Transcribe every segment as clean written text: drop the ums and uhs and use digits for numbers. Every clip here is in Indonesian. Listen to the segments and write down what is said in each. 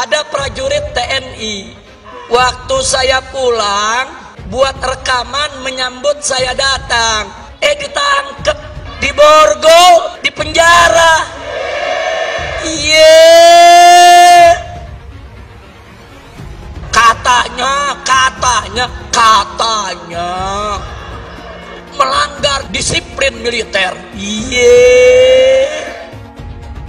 Ada prajurit TNI. Waktu saya pulang, buat rekaman menyambut saya datang. Ditangkep, diborgol, di penjara. Katanya melanggar disiplin militer.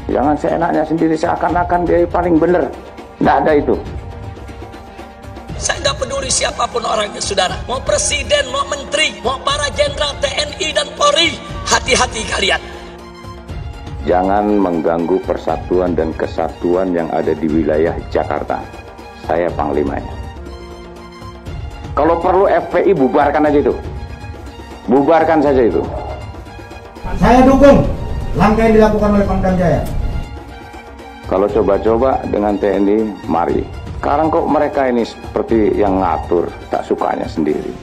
Jangan seenaknya sendiri seakan-akan dia paling benar. Nggak ada itu. Saya nggak peduli siapapun orangnya, saudara. Mau presiden, mau menteri, mau para jenderal TNI dan Polri. Hati-hati kalian. Jangan mengganggu persatuan dan kesatuan yang ada di wilayah Jakarta. Saya panglimanya. Kalau perlu FPI bubarkan aja itu. Bubarkan saja itu. Saya dukung langkah yang dilakukan oleh Pangdam Jaya. Kalau coba-coba dengan TNI, mari. Sekarang kok mereka ini seperti yang ngatur, tak sukanya sendiri.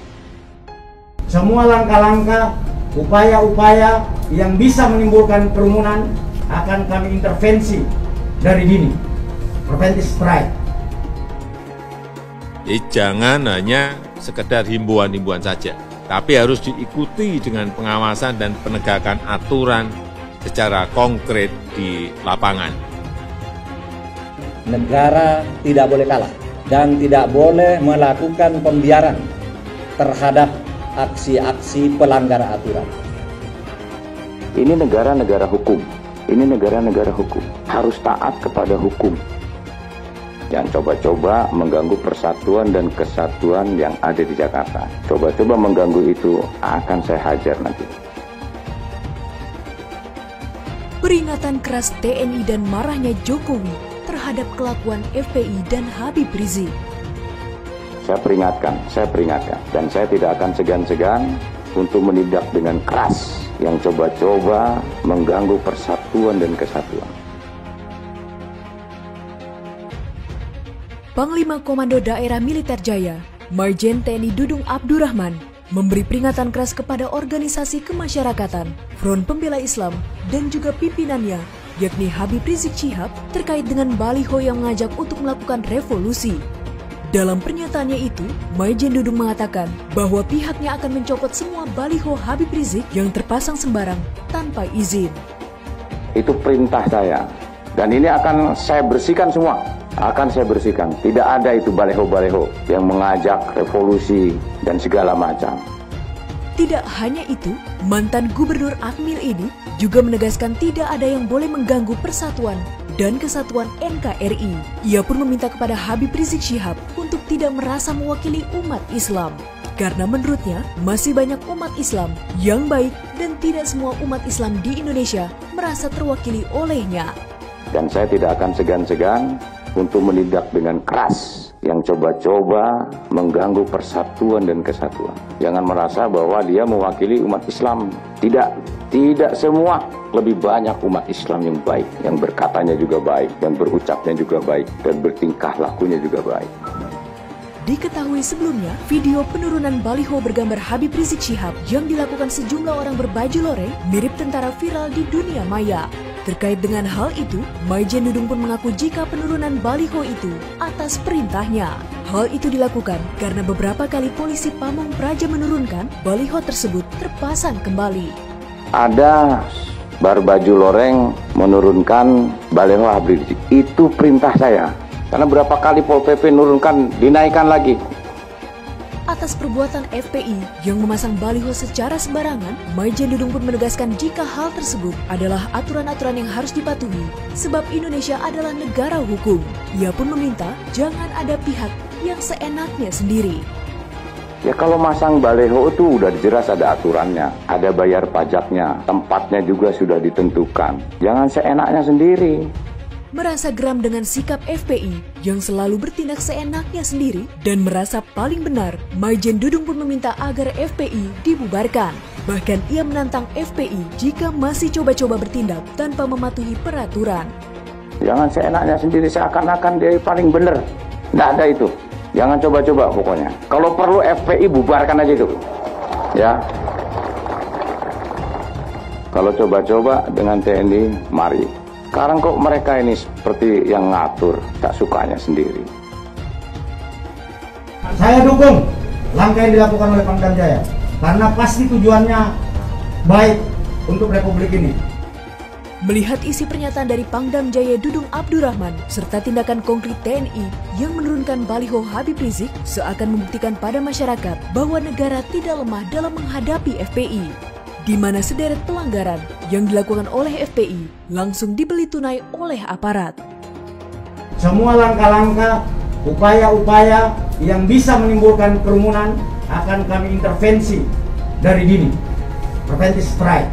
Semua langkah-langkah, upaya-upaya yang bisa menimbulkan kerumunan akan kami intervensi dari dini. Preventive strike. Jangan hanya sekedar himbauan-himbauan saja, tapi harus diikuti dengan pengawasan dan penegakan aturan secara konkret di lapangan. Negara tidak boleh kalah dan tidak boleh melakukan pembiaran terhadap aksi-aksi pelanggar aturan. Ini negara-negara hukum. Ini negara-negara hukum. Harus taat kepada hukum. Jangan coba-coba mengganggu persatuan dan kesatuan yang ada di Jakarta. Coba-coba mengganggu itu, akan saya hajar nanti. Peringatan keras TNI dan marahnya Jokowi terhadap kelakuan FPI dan Habib Rizik. Saya peringatkan, dan saya tidak akan segan-segan untuk menindak dengan keras yang coba-coba mengganggu persatuan dan kesatuan. Panglima Komando Daerah Militer Jaya, Majen TNI Dudung Abdurrahman, memberi peringatan keras kepada organisasi kemasyarakatan, Front Pembela Islam, dan juga pimpinannya, yakni Habib Rizik Syihab, terkait dengan baliho yang mengajak untuk melakukan revolusi. Dalam pernyataannya itu, Majen Dudung mengatakan bahwa pihaknya akan mencopot semua baliho Habib Rizik yang terpasang sembarang tanpa izin. Itu perintah saya, dan ini akan saya bersihkan semua. Akan saya bersihkan. Tidak ada itu baleho-baleho yang mengajak revolusi dan segala macam. Tidak hanya itu, mantan Gubernur Akmil ini juga menegaskan tidak ada yang boleh mengganggu persatuan dan kesatuan NKRI. Ia pun meminta kepada Habib Rizik Syihab untuk tidak merasa mewakili umat Islam. Karena menurutnya masih banyak umat Islam yang baik dan tidak semua umat Islam di Indonesia merasa terwakili olehnya. Dan saya tidak akan segan-segan untuk menindak dengan keras yang coba-coba mengganggu persatuan dan kesatuan. Jangan merasa bahwa dia mewakili umat Islam. Tidak semua. Lebih banyak umat Islam yang baik, yang berkatanya juga baik, yang berucapnya juga baik, dan bertingkah lakunya juga baik. Diketahui sebelumnya, video penurunan baliho bergambar Habib Rizik Syihab yang dilakukan sejumlah orang berbaju loreng mirip tentara viral di dunia maya. Terkait dengan hal itu, Majen Dudung pun mengaku jika penurunan baliho itu atas perintahnya. Hal itu dilakukan karena beberapa kali polisi Pamong Praja menurunkan baliho tersebut terpasang kembali. Ada berbaju loreng menurunkan baliho Habib Rizik. Itu perintah saya. Karena berapa kali Pol PP menurunkan, dinaikkan lagi. Atas perbuatan FPI yang memasang baliho secara sembarangan, Majen Dudung pun menegaskan jika hal tersebut adalah aturan-aturan yang harus dipatuhi, sebab Indonesia adalah negara hukum. Ia pun meminta jangan ada pihak yang seenaknya sendiri. Ya kalau masang baliho itu udah jelas ada aturannya, ada bayar pajaknya, tempatnya juga sudah ditentukan. Jangan seenaknya sendiri. Merasa geram dengan sikap FPI yang selalu bertindak seenaknya sendiri dan merasa paling benar, Majen Dudung pun meminta agar FPI dibubarkan. Bahkan ia menantang FPI jika masih coba-coba bertindak tanpa mematuhi peraturan. Jangan seenaknya sendiri seakan-akan dia paling benar. Nggak ada itu. Jangan coba-coba pokoknya. Kalau perlu FPI bubarkan aja itu. Ya. Kalau coba-coba dengan TNI, mari. Sekarang kok mereka ini seperti yang ngatur, tak sukanya sendiri. Saya dukung langkah yang dilakukan oleh Pangdam Jaya karena pasti tujuannya baik untuk Republik ini. Melihat isi pernyataan dari Pangdam Jaya Dudung Abdurrahman serta tindakan konkret TNI yang menurunkan baliho Habib Rizik seakan membuktikan pada masyarakat bahwa negara tidak lemah dalam menghadapi FPI, di mana sederet pelanggaran yang dilakukan oleh FPI langsung dibeli tunai oleh aparat. Semua langkah-langkah, upaya-upaya yang bisa menimbulkan kerumunan akan kami intervensi dari dini, preventive strike.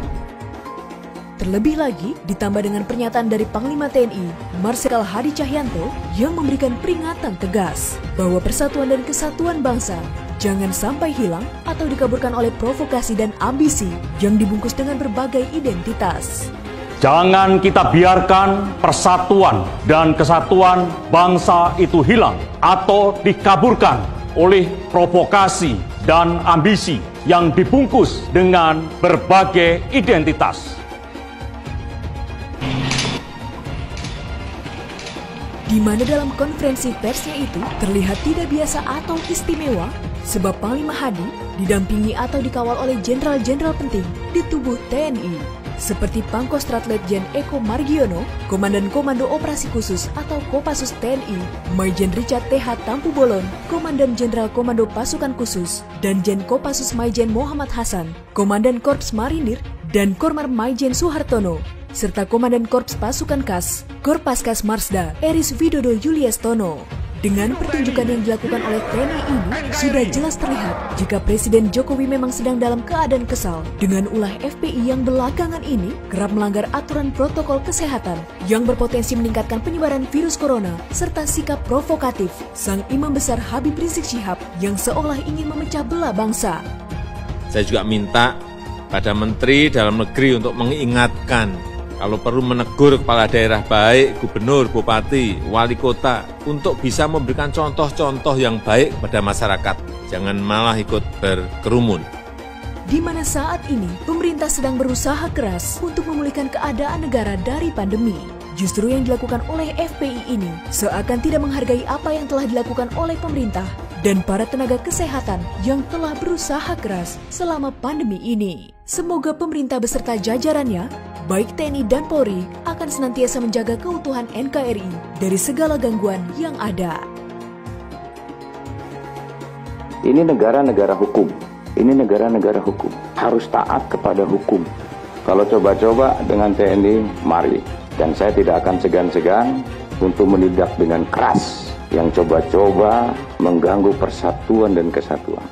Terlebih lagi, ditambah dengan pernyataan dari Panglima TNI, Marsikal Hadi Cahyanto, yang memberikan peringatan tegas bahwa persatuan dan kesatuan bangsa jangan sampai hilang atau dikaburkan oleh provokasi dan ambisi yang dibungkus dengan berbagai identitas. Jangan kita biarkan persatuan dan kesatuan bangsa itu hilang atau dikaburkan oleh provokasi dan ambisi yang dibungkus dengan berbagai identitas. Di mana dalam konferensi persnya itu terlihat tidak biasa atau istimewa, sebab Panglima Hadi didampingi atau dikawal oleh jenderal-jenderal penting di tubuh TNI, seperti Pangkostrat Letjen Eko Margiono, Komandan Komando Operasi Khusus atau Kopassus TNI, Maijen Richard TH Tampu Bolon, Komandan Jenderal Komando Pasukan Khusus, dan Jen Kopassus Maijen Muhammad Hasan, Komandan Korps Marinir, dan Kormar Maijen Suhartono, serta Komandan Korps Pasukan Kas, Korpaskas Marsda, Eris Widodo Yuliastono. Dengan pertunjukan yang dilakukan oleh TNI ini, sudah jelas terlihat jika Presiden Jokowi memang sedang dalam keadaan kesal dengan ulah FPI yang belakangan ini kerap melanggar aturan protokol kesehatan yang berpotensi meningkatkan penyebaran virus corona serta sikap provokatif Sang Imam Besar Habib Rizik Syihab yang seolah ingin memecah belah bangsa. Saya juga minta pada Menteri Dalam Negeri untuk mengingatkan kalau perlu menegur kepala daerah baik, gubernur, bupati, wali kota untuk bisa memberikan contoh-contoh yang baik pada masyarakat. Jangan malah ikut berkerumun. Di mana saat ini pemerintah sedang berusaha keras untuk memulihkan keadaan negara dari pandemi. Justru yang dilakukan oleh FPI ini seakan tidak menghargai apa yang telah dilakukan oleh pemerintah dan para tenaga kesehatan yang telah berusaha keras selama pandemi ini. Semoga pemerintah beserta jajarannya, baik TNI dan Polri, akan senantiasa menjaga keutuhan NKRI dari segala gangguan yang ada. Ini negara-negara hukum. Ini negara-negara hukum. Harus taat kepada hukum. Kalau coba-coba dengan TNI, mari. Dan saya tidak akan segan-segan untuk menindak dengan keras yang coba-coba mengganggu persatuan dan kesatuan.